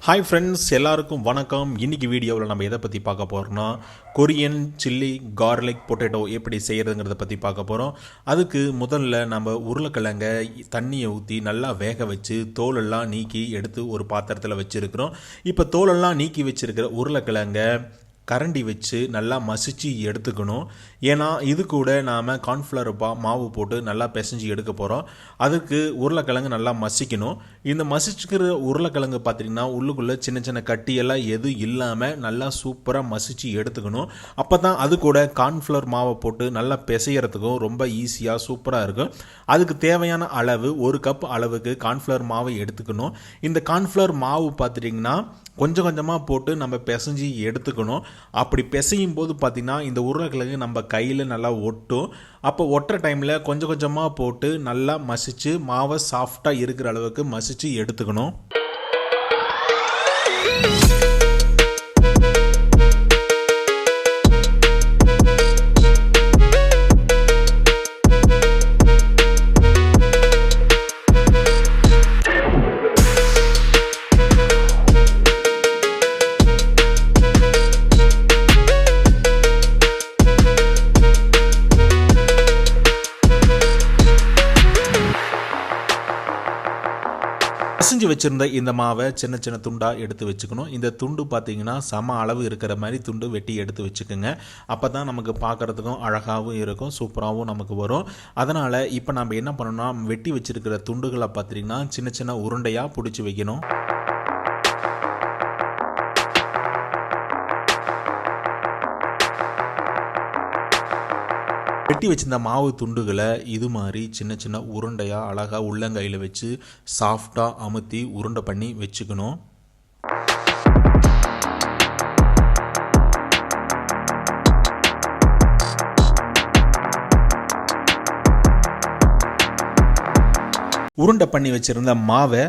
Hi friends, எல்லாருக்கும் வணக்கம். இன்றைக்கி வீடியோவில் நம்ம எதை பற்றி பார்க்க போகிறோம்னா கொரியன் சில்லி கார்லிக் பொட்டேட்டோ எப்படி செய்கிறதுங்கிறத பற்றி பார்க்க போகிறோம். அதுக்கு முதல்ல நம்ம உருளைக்கிழங்க தண்ணியை ஊற்றி நல்லா வேக வச்சு தோலெல்லாம் நீக்கி எடுத்து ஒரு பாத்திரத்தில் வச்சுருக்கிறோம். இப்போ தோலெல்லாம் நீக்கி வச்சுருக்கிற உருளைக்கிழங்க கரண்டி வச்சு நல்லா மசிச்சு எடுத்துக்கணும். ஏன்னா இது கூட நாம் கார்ன்ஃப்ளவர் மாவு போட்டு நல்லா பிசைஞ்சு எடுக்க போகிறோம். அதுக்கு உருளைக்கிழங்கு நல்லா மசிக்கணும். இந்த மசிச்சுக்கிற உருளைக்கிழங்கு பார்த்திங்கன்னா உள்ளுக்குள்ளே சின்ன சின்ன கட்டியெல்லாம் எதுவும் இல்லாமல் நல்லா சூப்பராக மசிச்சு எடுத்துக்கணும். அப்போ தான் அது கூட கார்ன்ஃப்ளவர் மாவை போட்டு நல்லா பிசைகிறதுக்கும் ரொம்ப ஈஸியாக சூப்பராக இருக்கும். அதுக்கு தேவையான அளவு 1 கப் அளவுக்கு கார்ன்ஃப்ளவர் மாவை எடுத்துக்கணும். இந்த கார்ன்ஃப்ளவர் மாவு பார்த்துட்டிங்கன்னா கொஞ்சம் கொஞ்சமாக போட்டு நம்ம பிசைஞ்சு எடுத்துக்கணும். அப்படி பிசையும் போது பார்த்திங்கன்னா இந்த உருளைக்கிழங்கு நம்ம கையில் நல்லா ஒட்டும். அப்போ ஒட்டுற டைமில் கொஞ்சம் கொஞ்சமாக போட்டு நல்லா மசிச்சு மாவை சாஃப்டாக இருக்கிற அளவுக்கு மசிச்சு எடுத்துக்கணும். பிசைஞ்சு வச்சுருந்த இந்த மாவை சின்ன சின்ன துண்டாக எடுத்து வச்சுக்கணும். இந்த துண்டு பார்த்திங்கன்னா சம அளவு இருக்கிற மாதிரி துண்டு வெட்டி எடுத்து வச்சுக்கோங்க. அப்போ தான் நமக்கு பார்க்குறதுக்கும் அழகாகவும் இருக்கும், சூப்பராகவும் நமக்கு வரும். அதனால் இப்போ நம்ம என்ன பண்ணணும்னா வெட்டி வச்சுருக்கிற துண்டுகளை பார்த்திங்கன்னா சின்ன சின்ன உருண்டையாக பிடிச்சி வைக்கணும். வெட்டி வச்சிருந்த மாவு துண்டுகளை இது மாதிரி சின்ன சின்ன உருண்டையாக அழகாக உள்ளங்கையில் வச்சு சாஃப்டாக அமுத்தி உருண்டை பண்ணி வச்சுக்கணும். உருண்டை பண்ணி வச்சுருந்த மாவை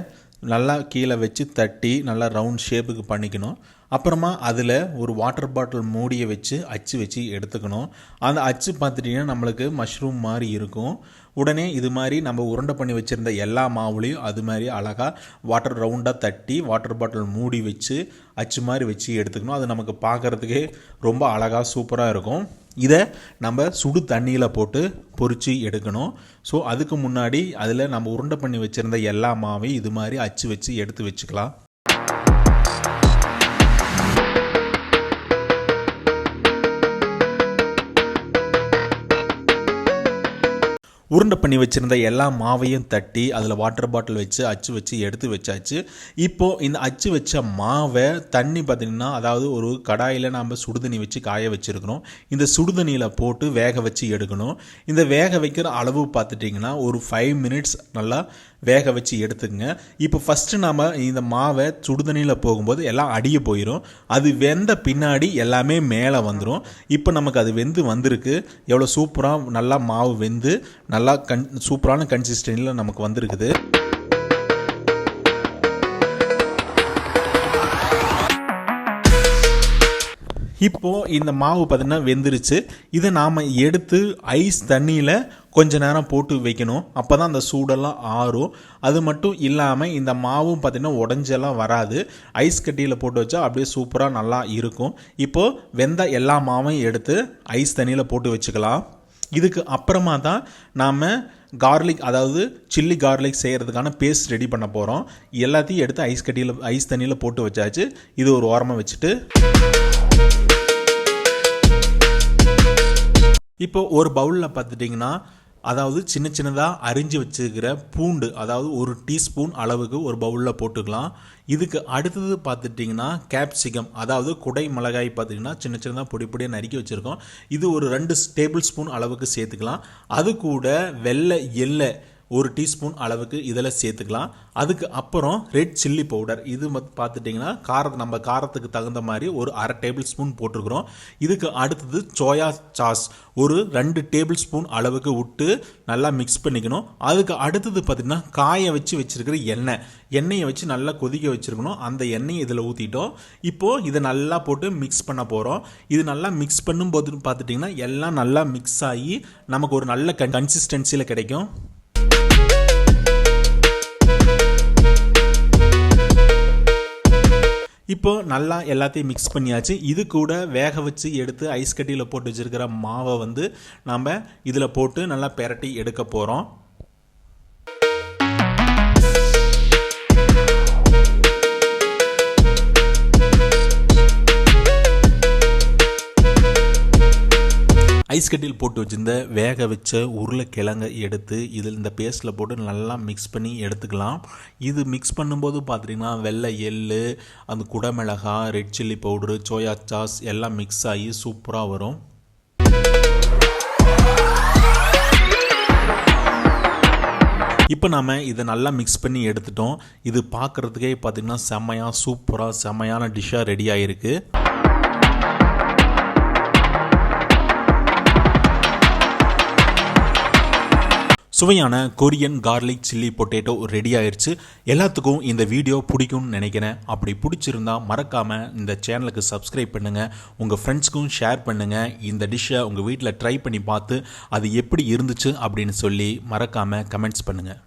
நல்லா கீழே வச்சு தட்டி நல்லா ரவுண்ட் ஷேப்புக்கு பண்ணிக்கணும். அப்புறமா அதில் ஒரு வாட்டர் பாட்டில் மூடியை வச்சு அச்சு வச்சு எடுத்துக்கணும். அந்த அச்சு பார்த்துட்டிங்கன்னா நம்மளுக்கு மஷ்ரூம் மாதிரி இருக்கும். உடனே இது மாதிரி நம்ம உருண்டை பண்ணி வச்சுருந்த எல்லா மாவுலையும் அது மாதிரி அழகாக வாட்டர் ரவுண்டாக தட்டி வாட்டர் பாட்டில் மூடி வச்சு அச்சு மாதிரி வச்சு எடுத்துக்கணும். அது நமக்கு பார்க்குறதுக்கே ரொம்ப அழகாக சூப்பராக இருக்கும். இதை நம்ம சுடு தண்ணியில் போட்டு பொரித்து எடுக்கணும். ஸோ அதுக்கு முன்னாடி அதில் நம்ம உருண்டை பண்ணி வச்சுருந்த எல்லா மாவையும் இது மாதிரி அச்சு வச்சு எடுத்து வச்சுக்கலாம். உருண்டை பண்ணி வச்சுருந்த எல்லா மாவையும் தட்டி அதில் வாட்டர் பாட்டில் வச்சு அச்சு வச்சு எடுத்து வச்சாச்சு. இப்போது இந்த அச்சு வச்ச மாவை தண்ணி பார்த்திங்கன்னா அதாவது ஒரு கடாயில் நாம் சுடுதண்ணி வச்சு காய வச்சுருக்கிறோம். இந்த சுடுதண்ணியில் போட்டு வேக வச்சு எடுக்கணும். இந்த வேக வைக்கிற அளவு பார்த்துட்டிங்கன்னா ஒரு 5 மினிட்ஸ் நல்லா வேக வச்சு எடுத்துக்கங்க. இப்போ ஃபஸ்ட்டு நாம் இந்த மாவை சுடுதண்ணியில் போகும்போது எல்லாம் அடிய போயிடும். அது வெந்த பின்னாடி எல்லாமே மேலே வந்துடும். இப்போ நமக்கு அது வெந்து வந்திருக்கு. எவ்வளோ சூப்பராக நல்லா மாவு வெந்து நல்லா சூப்பரான கன்சிஸ்டன்சியில் நமக்கு வந்திருக்குது. இப்போது இந்த மாவு பார்த்திங்கன்னா வெந்துருச்சு. இதை நாம் எடுத்து ஐஸ் தண்ணியில் கொஞ்ச நேரம் போட்டு வைக்கணும். அப்போ தான் அந்த சூடெல்லாம் ஆறும். அது மட்டும் இல்லாமல் இந்த மாவும் பார்த்திங்கன்னா உடஞ்செல்லாம் வராது. ஐஸ் கட்டியில் போட்டு வச்சா அப்படியே சூப்பராக நல்லா இருக்கும். இப்போது வெந்த எல்லா மாவையும் எடுத்து ஐஸ் தண்ணியில் போட்டு வச்சுக்கலாம். இதுக்கு அப்புறமா தான் நாம் கார்லிக் அதாவது சில்லி கார்லிக் செய்கிறதுக்கான பேஸ்ட் ரெடி பண்ண போகிறோம். எல்லாத்தையும் எடுத்து ஐஸ் தண்ணியில் போட்டு வச்சாச்சு. இது ஒரு ஓரமாக வச்சுட்டு இப்போ ஒரு பவுலில் பார்த்துட்டிங்கன்னா அதாவது சின்ன சின்னதாக அரிஞ்சு வச்சுக்கிற பூண்டு அதாவது 1 டீஸ்பூன் அளவுக்கு ஒரு பவுலில் போட்டுக்கலாம். இதுக்கு அடுத்தது பார்த்துட்டிங்கன்னா கேப்சிகம் அதாவது குடை மிளகாய் பார்த்திங்கன்னா சின்ன சின்னதாக பொடி பொடியாக நறுக்கி வச்சுருக்கோம். இது ஒரு 2 டேபிள் ஸ்பூன் அளவுக்கு சேர்த்துக்கலாம். அது கூட வெள்ளை எள்ளை 1 டீஸ்பூன் அளவுக்கு இதில் சேர்த்துக்கலாம். அதுக்கு அப்புறம் ரெட் சில்லி பவுடர், இது பார்த்துட்டிங்கன்னா நம்ம காரத்துக்கு தகுந்த மாதிரி ஒரு 1/2 டேபிள் ஸ்பூன் போட்டிருக்கிறோம். இதுக்கு அடுத்தது சோயா சாஸ் ஒரு 2 டேபிள் ஸ்பூன் அளவுக்கு விட்டு நல்லா மிக்ஸ் பண்ணிக்கணும். அதுக்கு அடுத்தது பார்த்திங்கன்னா காய வச்சுருக்கிற எண்ணெயை வச்சு நல்லா கொதிக்க வச்சுருக்கணும். அந்த எண்ணெயை இதில் ஊற்றிட்டோம். இப்போது இதை நல்லா போட்டு மிக்ஸ் பண்ண போகிறோம். இது நல்லா மிக்ஸ் பண்ணும்போது பார்த்துட்டிங்கன்னா எல்லாம் நல்லா மிக்ஸ் ஆகி நமக்கு ஒரு நல்ல கன்சிஸ்டன்சியில் கிடைக்கும். இப்போ நல்லா எல்லாத்தையும் மிக்ஸ் பண்ணியாச்சு. இது கூட வேக வச்சு எடுத்து ஐஸ் கட்டியில் போட்டு வச்சுருக்கிற மாவை நம்ம இதில் போட்டு நல்லா பெரட்டி எடுக்க போகிறோம். ஐஸ் கட்டியில் போட்டு வச்சுருந்த வேக வச்ச உருளைக்கிழங்கை எடுத்து இதில் இந்த பேஸ்ட்டில் போட்டு நல்லா மிக்ஸ் பண்ணி எடுத்துக்கலாம். இது மிக்ஸ் பண்ணும்போது பார்த்திங்கன்னா வெள்ளை எள்ளு, அந்த குடமிளகாய், red chilli powder, soya sauce எல்லாம் மிக்ஸ் ஆகி சூப்பராக வரும். இப்போ நாம் இதை நல்லா மிக்ஸ் பண்ணி எடுத்துட்டோம். இது பார்க்குறதுக்கே பார்த்திங்கன்னா செம்மையாக சூப்பராக செம்மையான டிஷ்ஷாக ரெடி ஆகிருக்கு. சுவையான Korean garlic chilli potato ready ஆயிடுச்சு. எல்லாத்துக்கும் இந்த வீடியோ பிடிக்கும்னு நினைக்கிறேன். அப்படி பிடிச்சிருந்தா மறக்காமல் இந்த சேனலுக்கு சப்ஸ்கிரைப் பண்ணுங்கள், உங்கள் ஃப்ரெண்ட்ஸ்க்கும் ஷேர் பண்ணுங்கள். இந்த டிஷ்ஷை உங்கள் வீட்டில் ட்ரை பண்ணி பார்த்து அது எப்படி இருந்துச்சு அப்படின்னு சொல்லி மறக்காமல் கமெண்ட்ஸ் பண்ணுங்கள்.